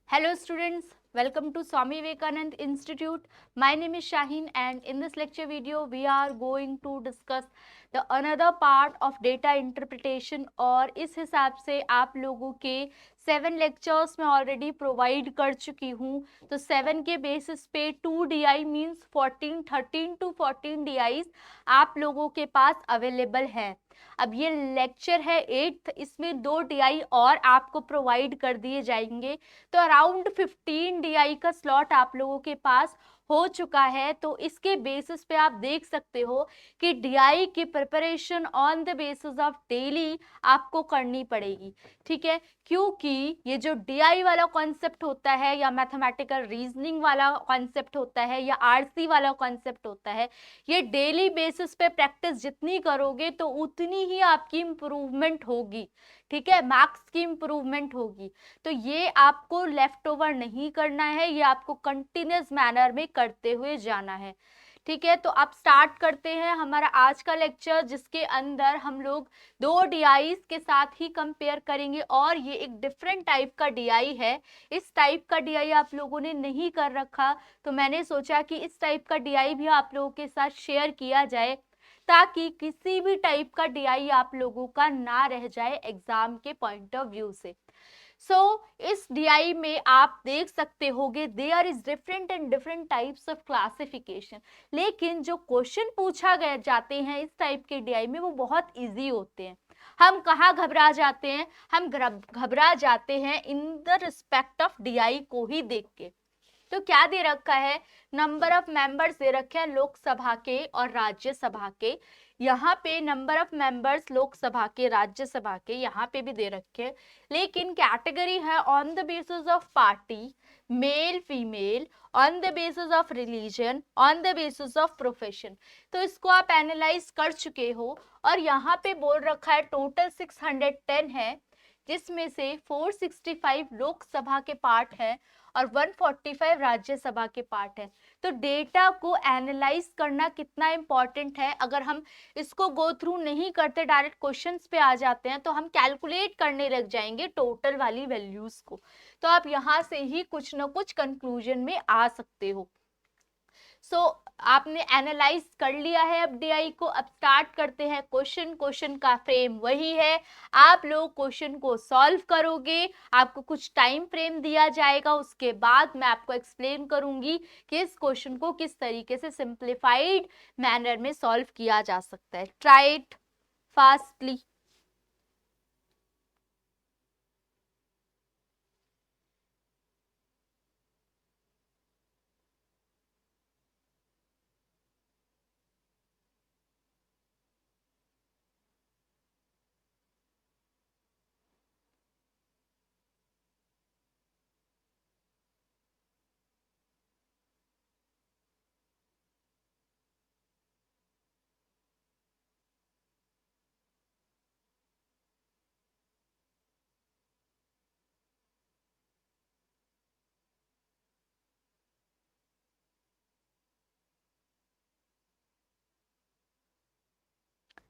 Hello students, welcome to Swami Vivekanand Institute. My name is Shaheen and in this lecture video we are going to discuss the another part of data interpretation और इस हिसाब से आप लोगों के 7 lectures में already provide कर चुकी हूँ. तो 7 के बेसिस पे 2 DI मीन्स 13 to 14 DIs आप लोगों के पास अवेलेबल है. अब ये लेक्चर है 8th, इसमें 2 DI और आपको प्रोवाइड कर दिए जाएंगे. तो अराउंड 15 DI का स्लॉट आप लोगों के पास हो चुका है. तो इसके बेसिस पे आप देख सकते हो कि DI की preparation on the basis of daily आपको करनी पड़ेगी. ठीक है, क्योंकि ये जो DI वाला कॉन्सेप्ट होता है या मैथमेटिकल रीजनिंग वाला कॉन्सेप्ट होता है या RC वाला कॉन्सेप्ट होता है, ये डेली बेसिस पे प्रैक्टिस जितनी करोगे तो उतनी ही आपकी इम्प्रूवमेंट होगी. ठीक है, मार्क्स की इम्प्रूवमेंट होगी. तो ये आपको लेफ्ट ओवर नहीं करना है, ये आपको कंटिन्यूस मैनर में करते हुए जाना है. ठीक है, तो अब स्टार्ट करते हैं हमारा आज का लेक्चर, जिसके अंदर हम लोग 2 DIs के साथ ही कंपेयर करेंगे. और ये एक डिफरेंट टाइप का DI है. इस टाइप का DI आप लोगों ने नहीं कर रखा, तो मैंने सोचा कि इस टाइप का DI भी आप लोगों के साथ शेयर किया जाए, ताकि किसी भी टाइप का DI आप लोगों का ना रह जाए एग्जाम के पॉइंट ऑफ व्यू से. इस DI में आप देख सकते होगे there is different and different types of classification. लेकिन जो क्वेश्चन पूछा गया जाते हैं इस टाइप के DI में वो बहुत इजी होते हैं. हम कहाँ घबरा जाते हैं? हम घबरा जाते हैं in the respect of DI को ही देख के. तो क्या दे रखा है? नंबर ऑफ मेंबर्स दे रखे हैं लोकसभा के और राज्यसभा के. यहाँ पे नंबर ऑफ मेंबर्स लोकसभा के राज्यसभा के यहाँ पे भी दे रखे हैं. लेकिन कैटेगरी है on the basis of party, male female, on the basis of religion, on the basis of profession. तो इसको आप एनालाइज कर चुके हो. और यहाँ पे बोल रखा है टोटल 610 है, जिसमें से 465 लोकसभा के पार्ट है और 145 राज्यसभा के पार्ट है. तो डेटा को एनालाइज करना कितना इंपॉर्टेंट है. अगर हम इसको गो थ्रू नहीं करते, डायरेक्ट क्वेश्चंस पे आ जाते हैं, तो हम कैलकुलेट करने लग जाएंगे टोटल वाली वैल्यूज को. तो आप यहाँ से ही कुछ ना कुछ कंक्लूजन में आ सकते हो. आपने एनालाइज कर लिया है अब DI को. अब स्टार्ट करते हैं क्वेश्चन. क्वेश्चन का फ्रेम वही है, आप लोग क्वेश्चन को सॉल्व करोगे. आपको कुछ टाइम फ्रेम दिया जाएगा, उसके बाद मैं आपको एक्सप्लेन करूंगी कि इस क्वेश्चन को किस तरीके से सिंप्लीफाइड मैनर में सॉल्व किया जा सकता है. Try it fastly.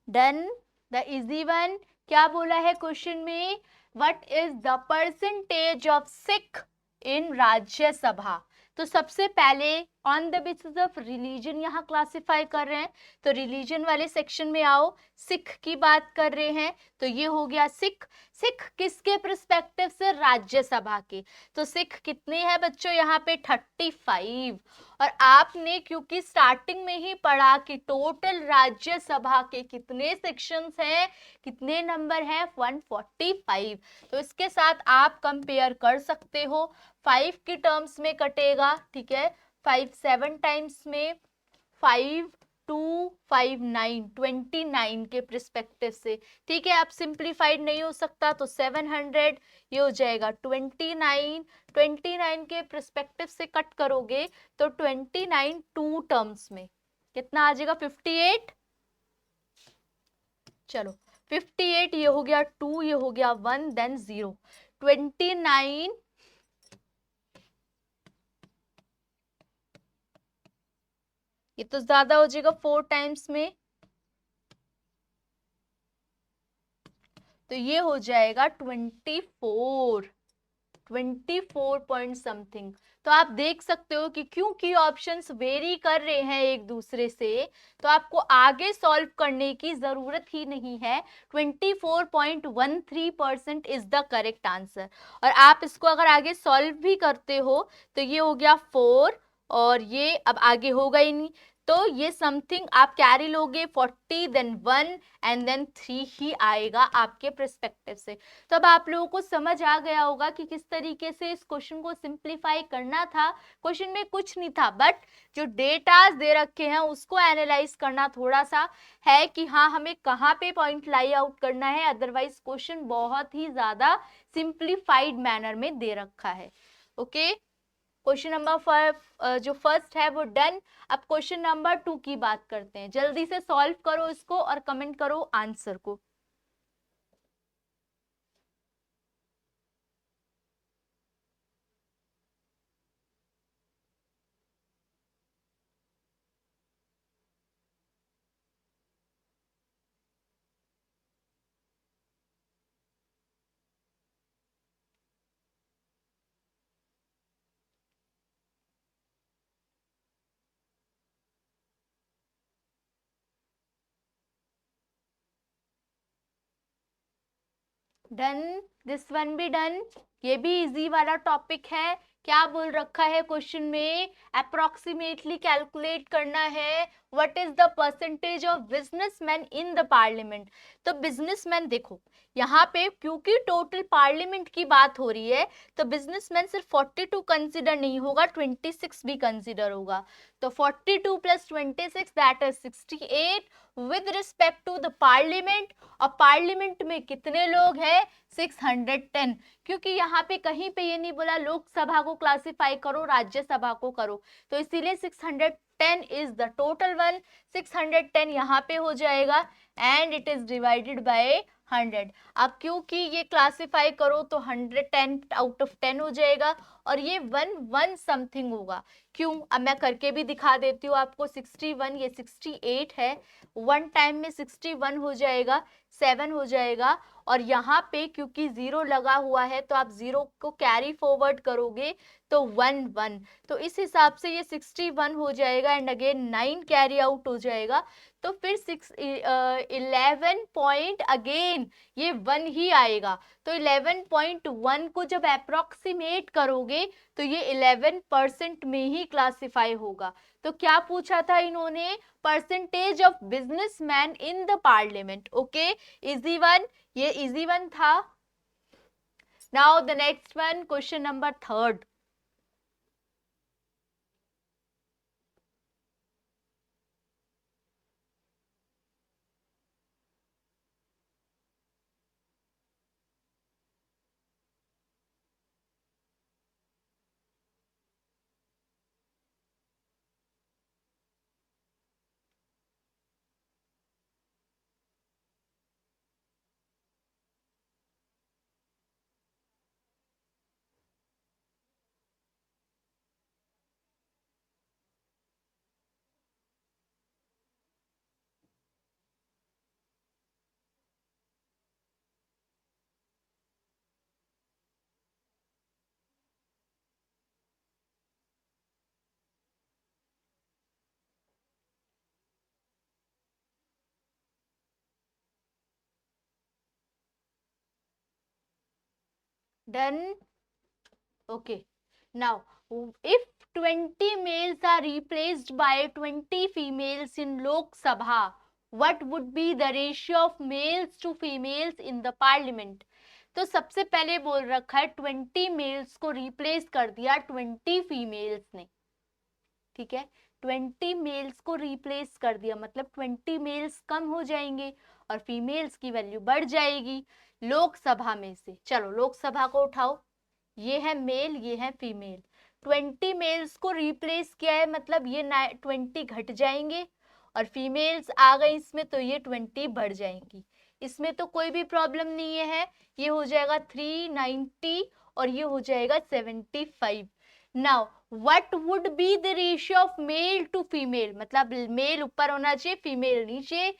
Done. The easy one. क्या बोला है क्वेश्चन में? What is the percentage of Sikh in Rajya Sabha? तो सबसे पहले on the basis of religion यहाँ क्लासिफाई कर रहे हैं. तो रिलीजन वाले सेक्शन में आओ. सिख की बात कर रहे हैं, तो ये हो गया सिख. सिख किसके पर्सपेक्टिव से? राज्यसभा के. तो सिख कितने हैं बच्चों यहाँ पे? 35. और आपने क्योंकि स्टार्टिंग में ही पढ़ा कि टोटल राज्यसभा के कितने सेक्शंस हैं, कितने नंबर हैं? 145. तो इसके साथ आप कंपेयर कर सकते हो. 5 की टर्म्स में कटेगा. ठीक है, 5 7 टाइम्स में 5 2 5 9 29 के प्रिस्पेक्टिव से. ठीक है, अब सिंप्लीफाइड नहीं हो सकता तो 700, ये हो जाएगा 29. 29 के प्रिस्पेक्टिव से कट करोगे तो 29 2 टर्म्स में कितना आ जाएगा? 58. चलो 58, ये हो गया 2, ये हो गया 1, देन 0. 29 ये तो ज्यादा हो जाएगा 4 टाइम्स में, तो ये हो जाएगा 24. 24 पॉइंट समथिंग। तो आप देख सकते हो कि क्योंकि ऑप्शंस वेरी कर रहे हैं एक दूसरे से, तो आपको आगे सॉल्व करने की जरूरत ही नहीं है। 24.13% इज द करेक्ट आंसर। और आप इसको अगर आगे सॉल्व भी करते हो तो ये हो गया 4, और ये अब आगे होगा ही नहीं, तो ये समथिंग आप कैरी लोगे 40, देन 1 एंड देन 3 ही आएगा आपके पर्सपेक्टिव से। तो अब आप लोगों को समझ आ गया होगा कि किस तरीके से इस क्वेश्चन को सिंप्लीफाई करना था। क्वेश्चन में कुछ नहीं था, बट जो डेटाज दे रखे हैं उसको एनालाइज करना थोड़ा सा है कि हाँ हमें कहाँ पे पॉइंट लाई आउट करना है। अदरवाइज क्वेश्चन बहुत ही ज्यादा सिंप्लीफाइड मैनर में दे रखा है। ओके, क्वेश्चन नंबर 5 जो फर्स्ट है वो डन। अब क्वेश्चन नंबर 2 की बात करते हैं। जल्दी से सॉल्व करो इसको और कमेंट करो आंसर को। डन, दिस वन भी डन। ये भी इजी वाला टॉपिक है। क्या बोल रखा है क्वेश्चन में? अप्रोक्सीमेटली कैलकुलेट करना है what is the percentage of businessman in the parliament. तो बिजनेसमैन देखो यहाँ पे क्योंकि टोटल पार्लियामेंट की बात हो रही है, तो बिजनेसमैन सिर्फ 42 कंसिडर नहीं होगा, 26 भी कंसिडर होगा। तो 42 plus 26 that is 68 with respect to the parliament. और पार्लियामेंट में कितने लोग हैं? 610। क्योंकि यहाँ पे कहीं पे ये नहीं बोला लोकसभा को क्लासिफाई करो राज्यसभा को करो, तो इसीलिए 610 इज द टोटल वन। 610 यहाँ पे हो जाएगा and it is divided by 100। अब क्योंकि ये क्लासिफाई करो तो 110 आउट ऑफ 10 हो जाएगा और ये 1 समथिंग होगा। क्यों? अब मैं करके भी दिखा देती हूँ आपको। 61, ये 68 है, वन टाइम में 61 हो जाएगा, 7 हो जाएगा। और यहाँ पे क्योंकि 0 लगा हुआ है तो आप 0 को कैरी फॉरवर्ड करोगे तो 1 तो इस हिसाब से ये 61 हो जाएगा एंड अगेन 9 कैरी आउट हो जाएगा। तो फिर 11 पॉइंट अगेन ये 1 ही आएगा। तो 11.1 को जब अप्रोक्सीमेट करोगे तो ये 11% में ही क्लासिफाई होगा। तो क्या पूछा था इन्होंने? Percentage of businessman in the parliament. Okay, easy one, ये इजी वन था। Now the next one, question number 3। Done. Okay. Now, if 20 males are replaced by 20 females in Lok Sabha, what would be the ratio of males to females in the parliament? तो सबसे पहले बोल रखा है 20 mails को replace कर दिया 20 females ने। ठीक है, 20 मेल्स को रिप्लेस कर दिया मतलब 20 मेल्स कम हो जाएंगे और फीमेल्स की वैल्यू बढ़ जाएगी लोकसभा में से। चलो लोकसभा को उठाओ, ये है मेल, ये है फीमेल। 20 मेल्स को रिप्लेस किया है मतलब ये 20 घट जाएंगे और फीमेल्स आ गई इसमें तो ये 20 बढ़ जाएंगी। इसमें तो कोई भी प्रॉब्लम नहीं है। ये हो जाएगा 390 और ये हो जाएगा 75। Now what would be the ratio of male to female, मतलब मेल ऊपर होना चाहिए फीमेल नीचे।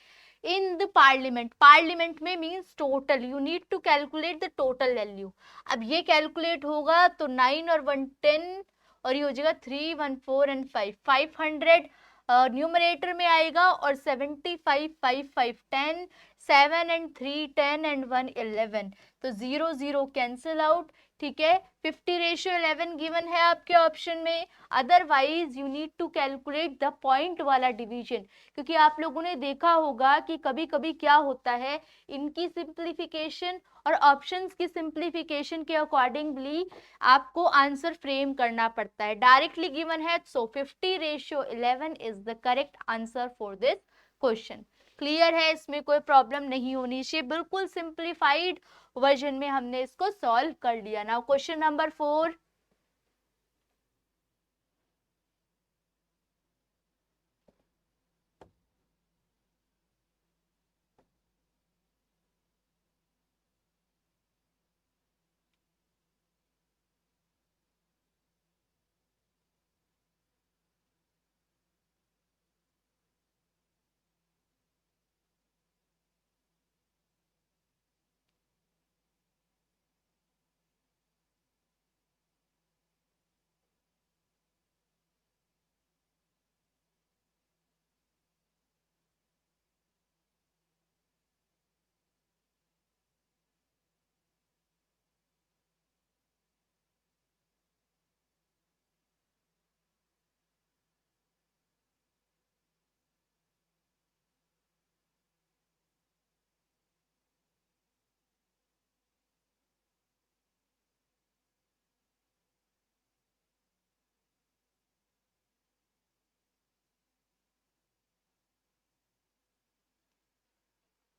इन द पार्लियामेंट, पार्लियामेंट में means total, you need to calculate the total value. अब ये कैलकुलेट होगा तो 9 और 1 10 और ये हो जाएगा 3 1 4 एंड 5 500 न्यूमरेटर में आएगा और 75 5 5 10 7 एंड 3 10 एंड 1 11, तो 0 0 कैंसिल आउट। ठीक है, 50:11 गिवन है आपके ऑप्शन में। Otherwise you need to calculate the point वाला डिवीजन, क्योंकि आप लोगों ने देखा होगा कि कभी कभी क्या होता है, इनकी सिंप्लीफिकेशन और ऑप्शंस की सिंप्लीफिकेशन के अकॉर्डिंगली आपको आंसर फ्रेम करना पड़ता है। डायरेक्टली गिवन है, सो 50:11 is the correct answer for this question. Clear है, इसमें कोई प्रॉब्लम नहीं होनी चाहिए, बिल्कुल सिंप्लीफाइड वर्जन में हमने इसको सॉल्व कर लिया। Now question number 4।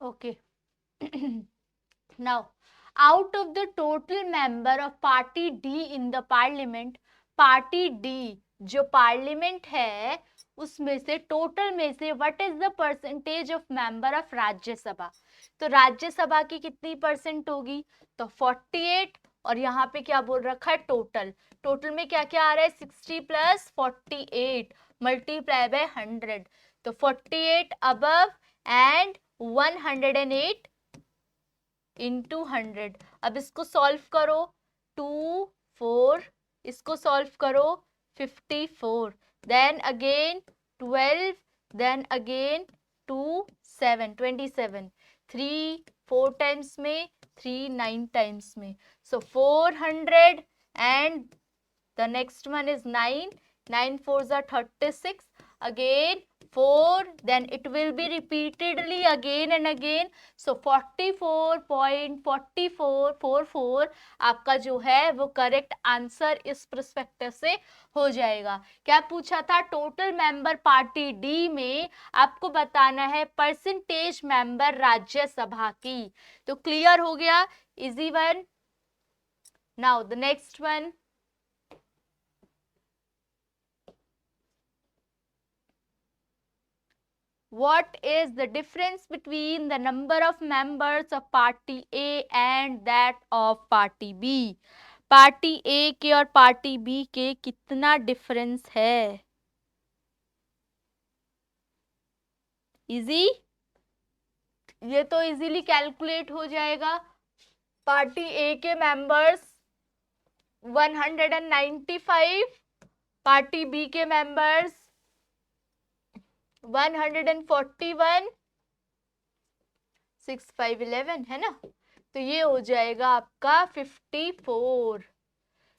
Okay. Now, out of the total member of party D in the parliament, party D जो पार्लियामेंट है उसमें से, टोटल में से, what is the percentage of member of Rajya Sabha. तो राज्यसभा की कितनी परसेंट होगी, तो 48, और यहाँ पे क्या बोल रखा है, टोटल। टोटल में क्या क्या आ रहा है, 60 + 48 मल्टीप्लाई बाय 100, तो 48 अबव एंड 108 इंटू 100। अब इसको सॉल्व करो, 2 4, इसको सॉल्व करो 54, then again 12, then again 2 7 27, 3 4 times में, 3 9 टाइम्स में, so 400 and the next one is 9, 9 4s are 36, again 4, then it will be repeatedly again and again, so 44.4444 आपका जो है वो करेक्ट आंसर इस पर्सपेक्टिव से हो जाएगा। क्या पूछा था, टोटल मेंबर पार्टी डी में आपको बताना है परसेंटेज मेंबर राज्यसभा की। तो क्लियर हो गया, easy one. Now the next one, what is the difference between the number of members of party A and that of party B? Party A के और पार्टी बी के कितना डिफरेंस है? Easy, ये तो इजीली कैलकुलेट हो जाएगा। Party A के मेंबर्स 195, पार्टी बी के मेंबर्स 141, 6 5 11 है ना, तो ये हो जाएगा आपका 54।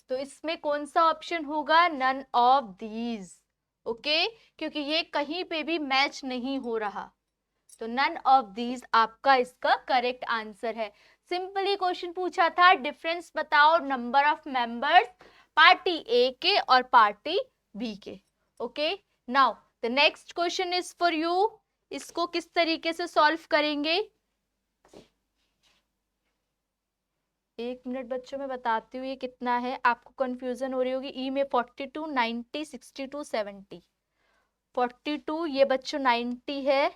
तो इसमें कौन सा ऑप्शन होगा, नन ऑफ दीज। ओके, क्योंकि ये कहीं पे भी मैच नहीं हो रहा, तो नन ऑफ दीज आपका इसका करेक्ट आंसर है। सिंपली क्वेश्चन पूछा था, डिफरेंस बताओ number of members party A के और पार्टी बी के। Okay, now the next question is for you. इसको किस तरीके से सॉल्व करेंगे, एक मिनट बच्चों में बताती हूँ ये कितना है, आपको कंफ्यूजन हो रही होगी। ई में 42 90 62 70, 42 ये बच्चों 90 है,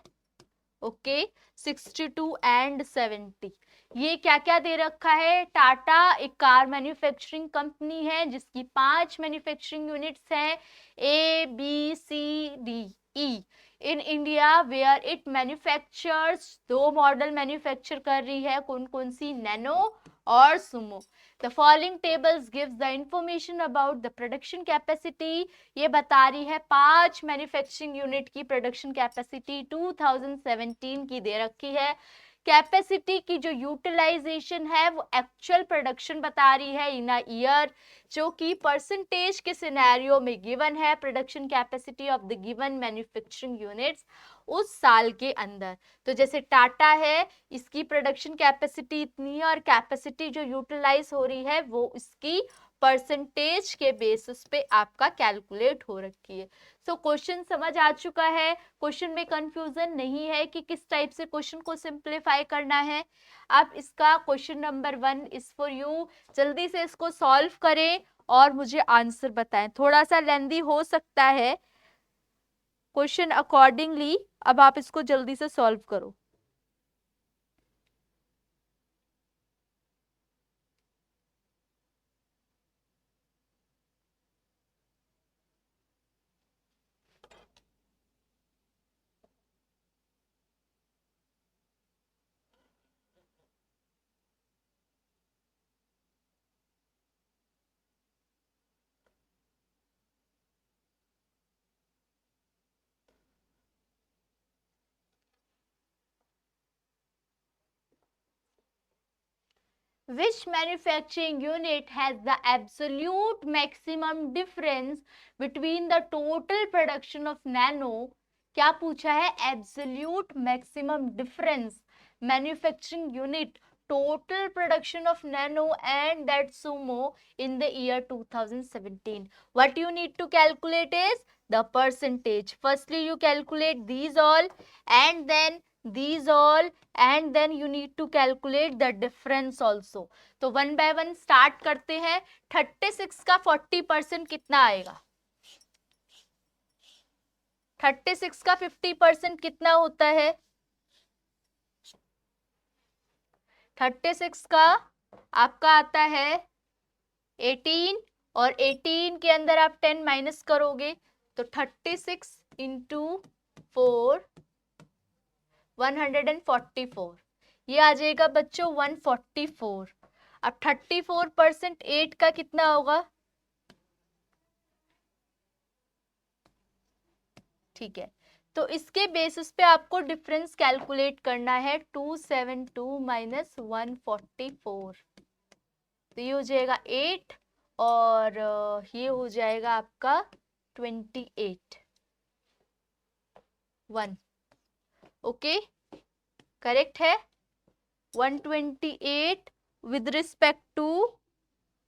ओके 62 एंड 70, ये क्या क्या दे रखा है, टाटा एक कार मैन्युफैक्चरिंग कंपनी है जिसकी 5 मैन्युफैक्चरिंग यूनिट्स हैं, A B C D E. In India where it manufactures, 2 model manufacture कर रही है, कौन कौन सी, नैनो और Sumo. The following tables gives the information about the production capacity, ये बता रही है 5 मैन्युफैक्चरिंग यूनिट की प्रोडक्शन कैपेसिटी 2017 की दे रखी है। कैपेसिटी की जो यूटिलाइजेशन है वो एक्चुअल प्रोडक्शन बता रही है इन अ ईयर, जो कि परसेंटेज के सिनेरियो में गिवन है, production capacity of the given manufacturing units उस साल के अंदर। तो जैसे टाटा है, इसकी प्रोडक्शन कैपेसिटी इतनी है और कैपेसिटी जो यूटिलाइज हो रही है वो इसकी परसेंटेज के बेसिस पे आपका कैलकुलेट हो रखी है। सो क्वेश्चन समझ आ चुका है, क्वेश्चन में कंफ्यूजन नहीं है कि किस टाइप से क्वेश्चन को सिंप्लीफाई करना है। अब इसका question number 1 is for you, जल्दी से इसको सॉल्व करें और मुझे आंसर बताएं। थोड़ा सा लेंदी हो सकता है क्वेश्चन, अकॉर्डिंगली अब आप इसको जल्दी से सॉल्व करो। Which manufacturing unit has the absolute maximum difference between the total production of nano? क्या पूछा है, absolute maximum difference manufacturing unit total production of nano and that sumo in the year 2017. What you need to calculate is the percentage. Firstly you calculate these all and then these all and then you need to calculate the difference also. तो 1 by 1 start करते हैं। 36 का 40% कितना आएगा, 36 का 50% कितना होता है, 36 का आपका आता है 18 और 18 के अंदर आप 10 माइनस करोगे तो 36 इंटू 4 144, ये आ जाएगा बच्चों 144। अब 34% 8 का कितना होगा, ठीक है। तो इसके बेसिस पे आपको डिफरेंस कैलकुलेट करना है, 272 माइनस 144, तो ये हो जाएगा 8 और ये हो जाएगा आपका 28 1, ओके करेक्ट है। 128 विद रिस्पेक्ट टू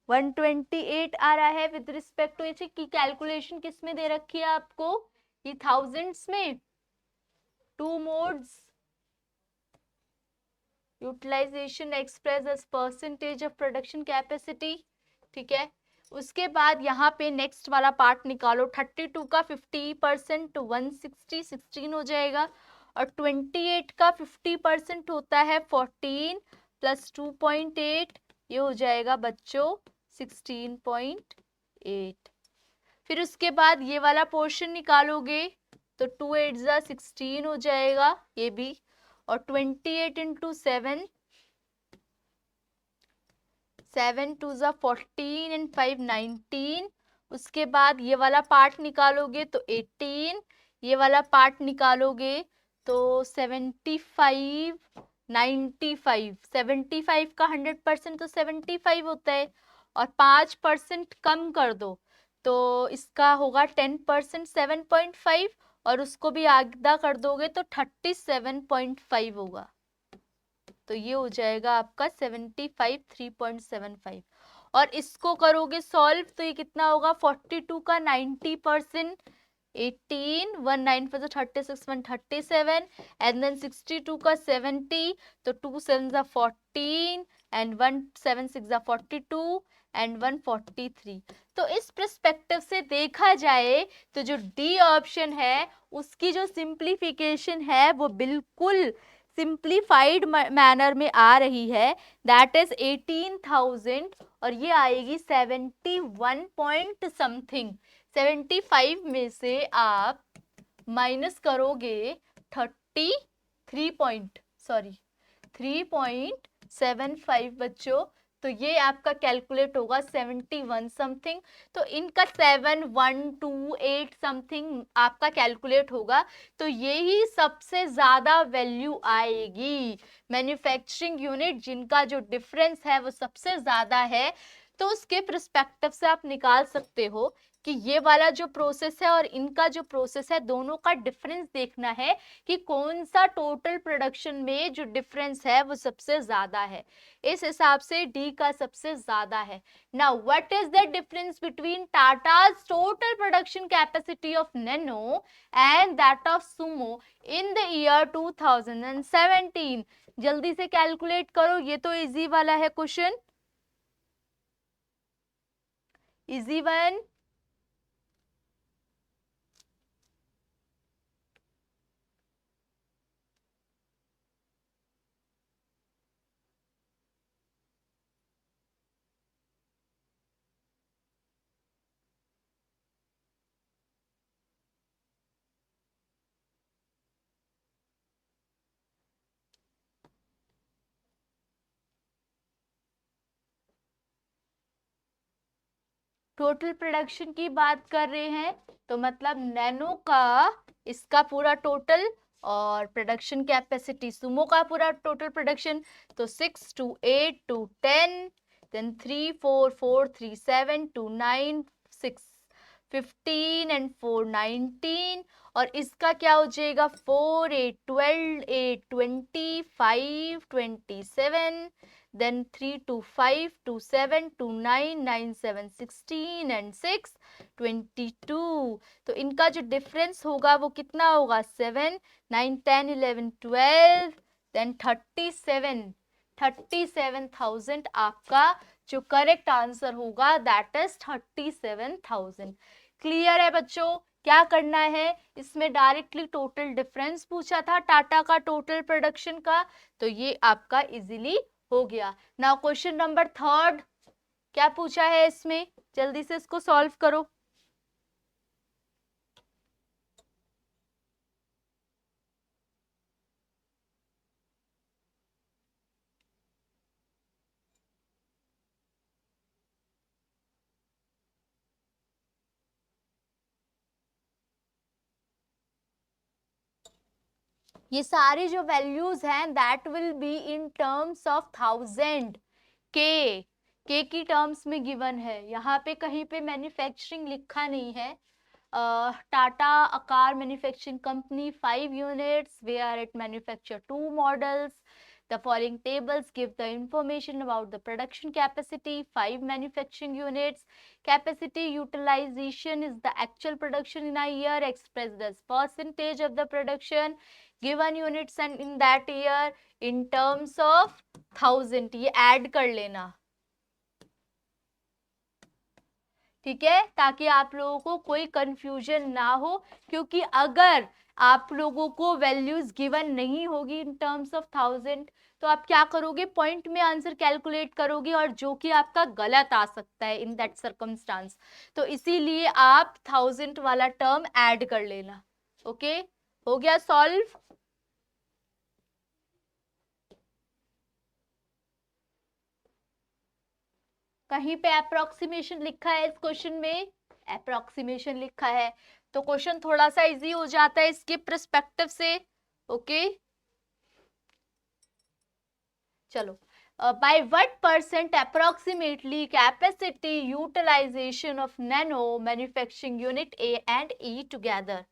128 आ रहा है विद रिस्पेक्ट टू, इसे की कैलकुलेशन किस में दे रखी है आपको, ये थाउजेंड्स में, 2 modes, utilization express as percentage of production capacity, ठीक है। उसके बाद यहाँ पे नेक्स्ट वाला पार्ट निकालो, 32 का 50% तो 160 16 हो जाएगा और 28 का 50% होता है 14 प्लस 2.8, ये हो जाएगा बच्चों 16.8। फिर उसके बाद ये वाला पोर्शन निकालोगे तो 2 8 जा 16 हो जाएगा ये भी, और 28 इंटू 7 7 2 जा 14 एंड 5 19। उसके बाद ये वाला पार्ट निकालोगे तो 18, ये वाला पार्ट निकालोगे तो 75 95, 75 का 100% तो 75 होता है और 5% कम कर दो तो इसका होगा 10%, 7.5 और उसको भी आधा कर दोगे तो 37.5 होगा, तो ये हो जाएगा आपका 75 3.75। और इसको करोगे सॉल्व तो ये कितना होगा, 42 का 90%, 18 1 9 for the 36 137 and then 62 का 70, तो 2 7 जा 14 and 1 7 6 जा 42 and 143। तो इस पर्सपेक्टिव से देखा जाए तो जो डी ऑप्शन है उसकी जो सिंप्लीफिकेशन है वो बिल्कुल सिंप्लीफाइड मैनर में आ रही है, दैट इज 18,000 और ये आएगी 71 पॉइंट समथिंग। 75 में से आप माइनस करोगे 3.75 बच्चों, तो ये आपका कैलकुलेट होगा 71 समथिंग। तो इनका 7128 समथिंग आपका कैलकुलेट होगा, तो यही सबसे ज्यादा वैल्यू आएगी। मैन्युफैक्चरिंग यूनिट जिनका जो डिफरेंस है वो सबसे ज्यादा है, तो उसके पर्सपेक्टिव से आप निकाल सकते हो कि ये वाला जो प्रोसेस है और इनका जो प्रोसेस है, दोनों का डिफरेंस देखना है कि कौन सा टोटल प्रोडक्शन में जो डिफरेंस है वो सबसे ज्यादा है। इस हिसाब से डी का सबसे ज्यादा है। Now what is the difference between Tatas total production capacity of nano and that of Sumo in the year 2017? जल्दी से कैलकुलेट करो, ये तो इजी वाला है question, easy one. Total production की बात कर रहे हैं, तो मतलब नैनो का इसका पूरा टोटल और प्रोडक्शन कैपेसिटी सुमो का पूरा टोटल प्रोडक्शन, तो 6 to 8 to 10, then 3 4 4 3 7 2 9 6 15 and 4 19, और इसका क्या हो जाएगा 4 8 12 8 20 5 27, then 3 2 5 2 7 2 9 9 7 16 and 6 22। तो इनका जो डिफरेंस होगा वो कितना होगा 7 9 10 11 12, then 37,000 आपका जो करेक्ट आंसर होगा, दैट इज 37,000। क्लियर है बच्चों? क्या करना है इसमें, डायरेक्टली टोटल डिफरेंस पूछा था टाटा का टोटल प्रोडक्शन का, तो ये आपका इजीली हो गया। नाउ क्वेश्चन नंबर थर्ड, क्या पूछा है इसमें, जल्दी से इसको सॉल्व करो। ये सारी जो वैल्यूज हैं that will be in terms of 1000 के की टर्म्स में गिवन है। यहाँ पे कहीं पे मैन्युफैक्चरिंग लिखा नहीं है। टाटा आकार manufacturing company 5 units where it manufacture 2 models. The following tables give the information about the production capacity. 5 manufacturing units. Capacity utilization is the actual production in a year expressed as percentage of the production given units and in that year in terms of 1000. ये add कर लेना, ठीक है, ताकि आप लोगों को कोई कंफ्यूजन ना हो। क्योंकि अगर आप लोगों को वैल्यूज गिवन नहीं होगी इन टर्म्स ऑफ 1000, तो आप क्या करोगे, पॉइंट में आंसर कैलकुलेट करोगे, और जो कि आपका गलत आ सकता है इन दैट सर्कमस्टांस। तो इसीलिए आप 1000 वाला टर्म ऐड कर लेना। ओके, हो गया सॉल्व। कहीं पे अप्रोक्सीमेशन लिखा है इस क्वेश्चन में, अप्रोक्सीमेशन लिखा है, तो क्वेश्चन थोड़ा सा इजी हो जाता है इसके पर्सपेक्टिव से। ओके, चलो, by what percent approximately capacity utilization of nano manufacturing unit A and E together?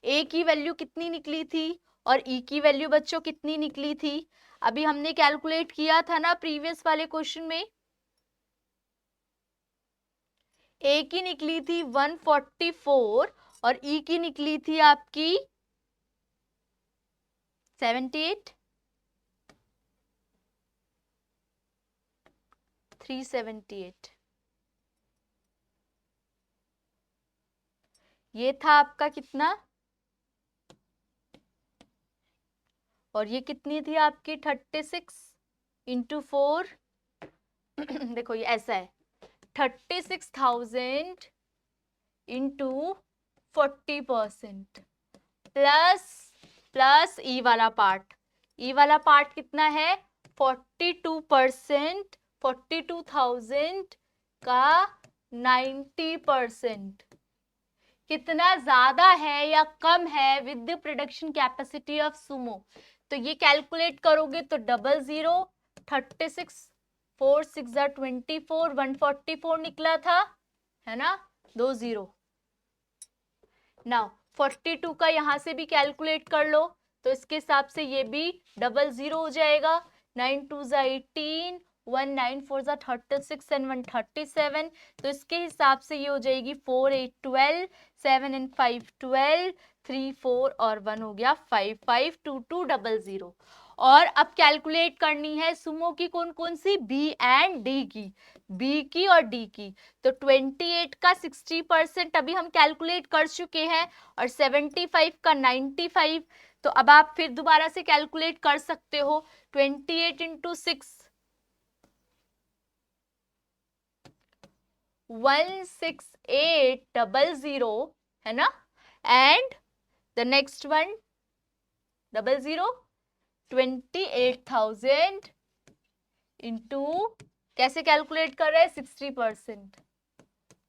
A की वैल्यू कितनी निकली थी और E की वैल्यू बच्चों कितनी निकली थी? अभी हमने कैलकुलेट किया था ना प्रीवियस वाले क्वेश्चन में। ए की निकली थी 144 और ई की निकली थी आपकी 78 378। ये था आपका कितना और ये कितनी थी आपकी 36 इंटू 4 देखो ये ऐसा है 36,000 इंटू 40% प्लस ई वाला पार्ट कितना है 42%, 42,000 का 90% कितना ज्यादा है या कम है with the production capacity of Sumo. तो ये कैलकुलेट करोगे तो 00 36 4 6 24 144 निकला था, है ना, 20। नाउ 42 का यहां से भी कैलकुलेट कर लो तो इसके हिसाब से ये भी 00 हो जाएगा। 9 2 18, 1 9 4 36 एंड 137। तो इसके हिसाब से ये हो जाएगी 4 8 12, 7 एंड 5 12, 3 4 और 1 हो गया 5 5 2 2 00। और अब कैलकुलेट करनी है सुमो की कौन कौन सी, बी एंड डी की, बी की और डी की। तो 28 का 60% अभी हम कैलकुलेट कर चुके हैं और 75 का 95। तो अब आप फिर दोबारा से कैलकुलेट कर सकते हो 28 इंटू 6 16800 है ना, and the next one 00 28,000 into कैसे कैलकुलेट कर रहे हैं 60%।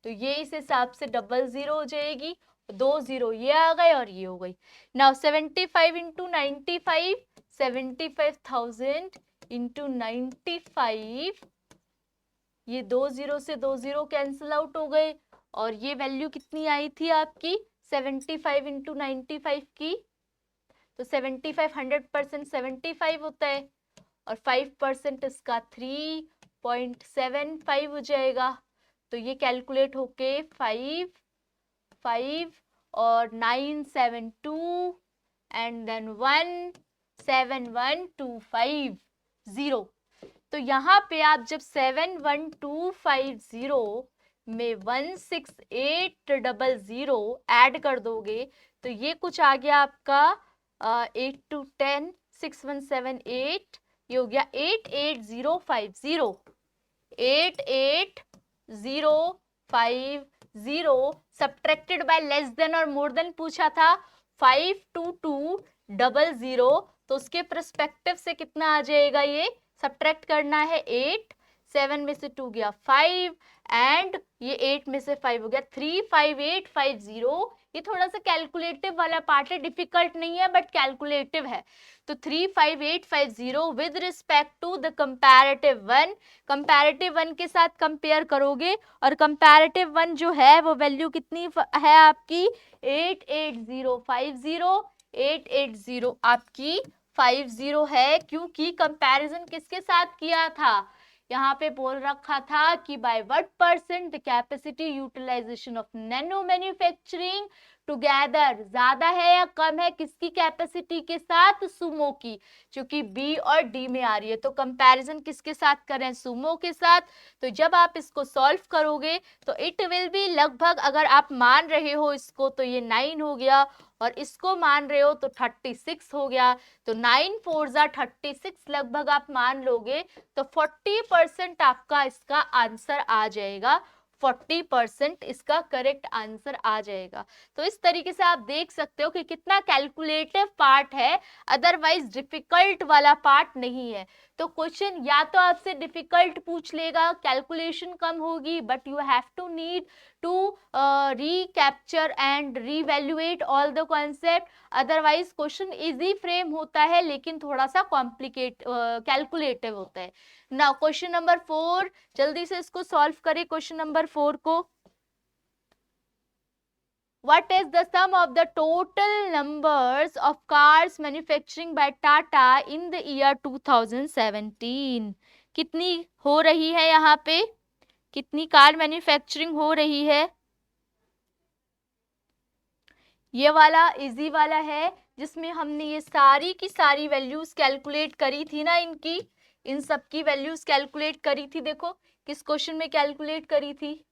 तो ये इस हिसाब से 00 हो जाएगी, 20 ये आ गए और ये हो गई। नाउ 75 इंटू 95, 75,000 इंटू 95, ये 20 से 20 कैंसिल आउट हो गए और ये वैल्यू कितनी आई थी आपकी 75 इंटू 95 की। तो 75 100% 75 होता है और 5% इसका 3.75 हो जाएगा। तो ये कैलकुलेट होके 5 5 और 972 एंड देन 171,250। तो यहाँ पे आप जब 71250 में 16800 ऐड कर दोगे तो ये कुछ आ गया आपका 8 to 10 6178, ये हो गया 88050 88050 सब्ट्रैक्टेड बाय लेस देन और मोर देन पूछा था 52200। तो उसके पर्सपेक्टिव से कितना आ जाएगा, ये सब्ट्रैक्ट करना है 8, 7 में से 2 गया 5 एंड ये 8 में से 5 हो गया 35850। ये थोड़ा सा कैलकुलेटिव वाला पार्ट है, डिफिकल्ट नहीं है बट कैलकुलेटिव है। तो 35850 with respect to the comparative one, comparative one के साथ कंपेयर करोगे और कंपैरेटिव वन जो है वो वैल्यू कितनी है आपकी 88050, 880 आपकी 50 है, क्योंकि कंपैरिजन किसके साथ किया था, यहाँ पे बोल रखा था कि by what percent the capacity utilization of Nano manufacturing together, ज्यादा है या कम है किसकी कैपेसिटी के साथ, सुमो की, क्योंकि बी और डी में आ रही है। तो कंपैरिजन किसके साथ करें, सुमो के साथ। तो जब आप इसको सॉल्व करोगे तो इट विल बी लगभग, अगर आप मान रहे हो इसको तो ये 9 हो गया और इसको मान रहे हो तो 36 हो गया। तो 9 4 36 लगभग आप मान लोगे तो 40% आपका इसका आंसर आ जाएगा, 40% इसका करेक्ट आंसर आ जाएगा। तो इस तरीके से आप देख सकते हो कि कितना कैलकुलेटिव पार्ट है, अदरवाइज डिफिकल्ट वाला पार्ट नहीं है। तो क्वेश्चन या तो आपसे डिफिकल्ट पूछ लेगा, कैलकुलेशन कम होगी, but you have to need to recapture and reevaluate all the concept. Otherwise question easy frame होता है लेकिन थोड़ा सा कॉम्प्लिकेट कैलकुलेटिव होता है। नाउ क्वेश्चन नंबर 4, जल्दी से इसको सॉल्व करें क्वेश्चन नंबर 4 को। What is the sum of the total numbers of cars manufacturing by Tata in the year 2017? कितनी हो रही है यहाँ पे, कितनी कार मैन्युफैक्चरिंग हो रही है। ये वाला इजी वाला है जिसमें हमने ये सारी की सारी वैल्यूज कैलकुलेट करी थी ना, इनकी, इन सब की वैल्यूज कैलकुलेट करी थी। देखो किस क्वेश्चन में कैलकुलेट करी थी,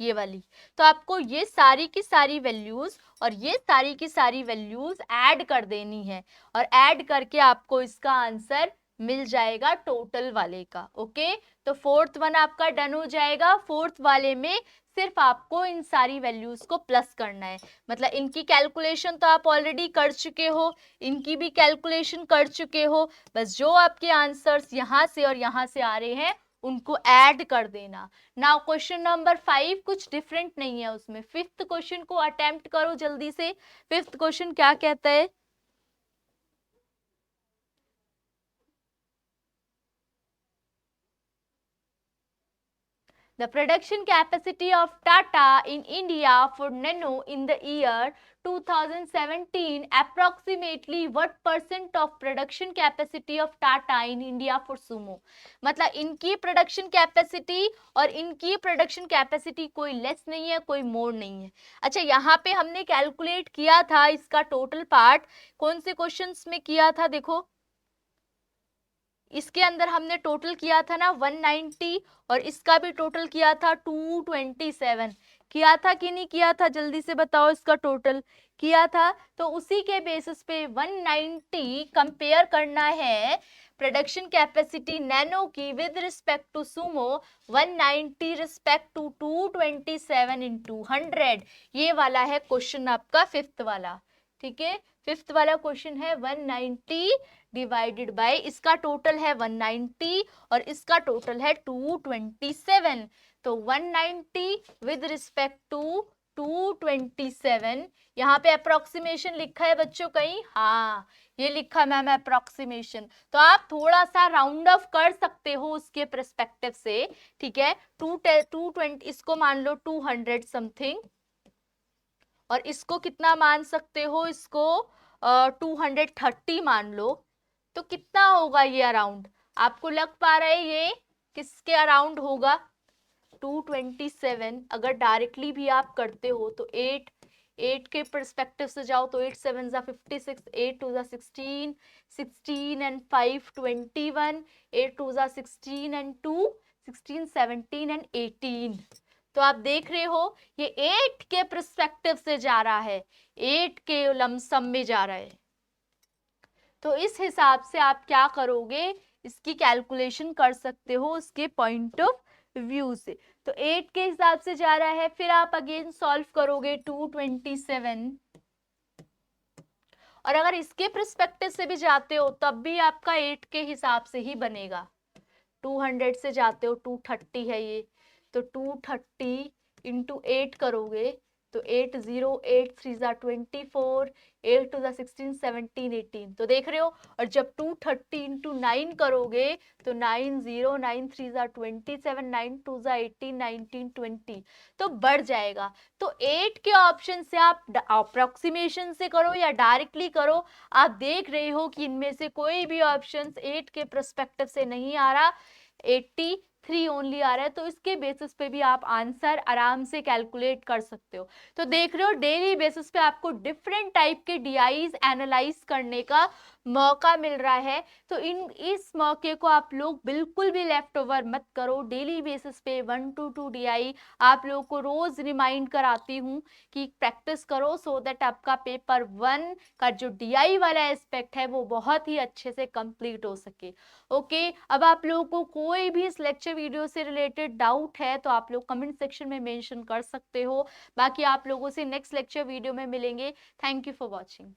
ये वाली। तो आपको ये सारी की सारी वैल्यूज और ये सारी की सारी वैल्यूज ऐड कर देनी है और ऐड करके आपको इसका आंसर मिल जाएगा टोटल वाले का। ओके, तो फोर्थ वन आपका डन हो जाएगा। फोर्थ वाले में सिर्फ आपको इन सारी वैल्यूज को प्लस करना है, मतलब इनकी कैलकुलेशन तो आप ऑलरेडी कर चुके हो, इनकी भी कैलकुलेशन कर चुके हो, बस जो आपके आंसर्स यहाँ से और यहाँ से आ रहे हैं उनको ऐड कर देना। नाउ क्वेश्चन नंबर 5 कुछ डिफरेंट नहीं है उसमें। फिफ्थ क्वेश्चन को अटेम्प्ट करो जल्दी से। फिफ्थ क्वेश्चन क्या कहता है? The production capacity of Tata in India for nano in the year 2017 approximately what percent of production capacity of Tata in India for sumo। मतलब इनकी प्रोडक्शन कैपेसिटी और इनकी प्रोडक्शन कैपेसिटी कोई लेस नहीं है, कोई मोर नहीं है। अच्छा, यहाँ पे हमने कैलकुलेट किया था इसका टोटल पार्ट, कौन से क्वेश्चंस में किया था? देखो इसके अंदर हमने टोटल किया था ना 190 और इसका भी टोटल किया था 227। किया था कि नहीं किया था? जल्दी से बताओ, इसका टोटल किया था। तो उसी के बेसिस पे 190 कंपेयर करना है प्रोडक्शन कैपेसिटी नैनो की with respect to Sumo, 190 respect to 227 into 100। ये वाला है क्वेश्चन आपका फिफ्थ वाला। ठीक है, फिफ्थ वाला क्वेश्चन है 190 डिवाइडेड बाय, इसका टोटल है 190 और इसका टोटल है 227। तो 190 विद रिस्पेक्ट टू 227, यहाँ पे अप्रोक्सीमेशन लिखा है बच्चों कहीं? हाँ, ये लिखा मैम अप्रोक्सीमेशन। तो आप थोड़ा सा राउंड ऑफ कर सकते हो उसके परस्पेक्टिव से। ठीक है, 220 इसको मान लो 200 समथिंग, और इसको कितना मान सकते हो? इसको 230 मान लो। तो कितना होगा ये अराउंड? आपको लग पा रहा है ये किसके अराउंड होगा? 227। अगर डायरेक्टली भी आप करते हो तो 8 के परस्पेक्टिव से जाओ तो 8 7 जा 56, 8 2 जा 16, 16 एंड 5 21, 8 2 जा 16 एंड 2 16, 17 एंड 18। तो आप देख रहे हो ये 8 के परस्पेक्टिव से जा रहा है, 8 के लमसम में जा रहा है। तो इस हिसाब से आप क्या करोगे, इसकी कैलकुलेशन कर सकते हो उसके पॉइंट ऑफ व्यू से। तो 8 के हिसाब से जा रहा है, फिर आप अगेन सॉल्व करोगे 227, और अगर इसके परस्पेक्टिव से भी जाते हो तब भी आपका 8 के हिसाब से ही बनेगा। 200 से जाते हो 230 है ये, तो 230 इंटू 8 करोगे तो 8 0 8 3 जा 24, 8 2 जा 16 17 18। तो देख रहे हो, और जब 230 इंटू 9 करोगे तो 9 0 9 3 जा 27, 9 2 जा 18 19 20, तो बढ़ जाएगा। तो 8 के ऑप्शन से आप अप्रोक्सीमेशन से करो या डायरेक्टली करो, आप देख रहे हो कि इनमें से कोई भी ऑप्शन 8 के परस्पेक्टिव से नहीं आ रहा, 83 ओनली आ रहा है। तो इसके बेसिस पे भी आप आंसर आराम से कैलकुलेट कर सकते हो। तो देख रहे हो डेली बेसिस पे आपको डिफरेंट टाइप के डीआईज एनालाइज करने का मौका मिल रहा है। तो इस मौके को आप लोग बिल्कुल भी लेफ्ट ओवर मत करो। डेली बेसिस पे 1 to 2 डीआई आप लोगों को रोज रिमाइंड कराती हूँ कि प्रैक्टिस करो, सो दैट आपका पेपर 1 का जो डीआई वाला एस्पेक्ट है वो बहुत ही अच्छे से कंप्लीट हो सके। ओके, अब आप लोगों को कोई भी इस लेक्चर वीडियो से रिलेटेड डाउट है तो आप लोग कमेंट सेक्शन में मेंशन कर सकते हो। बाकी आप लोगों से नेक्स्ट लेक्चर वीडियो में मिलेंगे। Thank you for watching.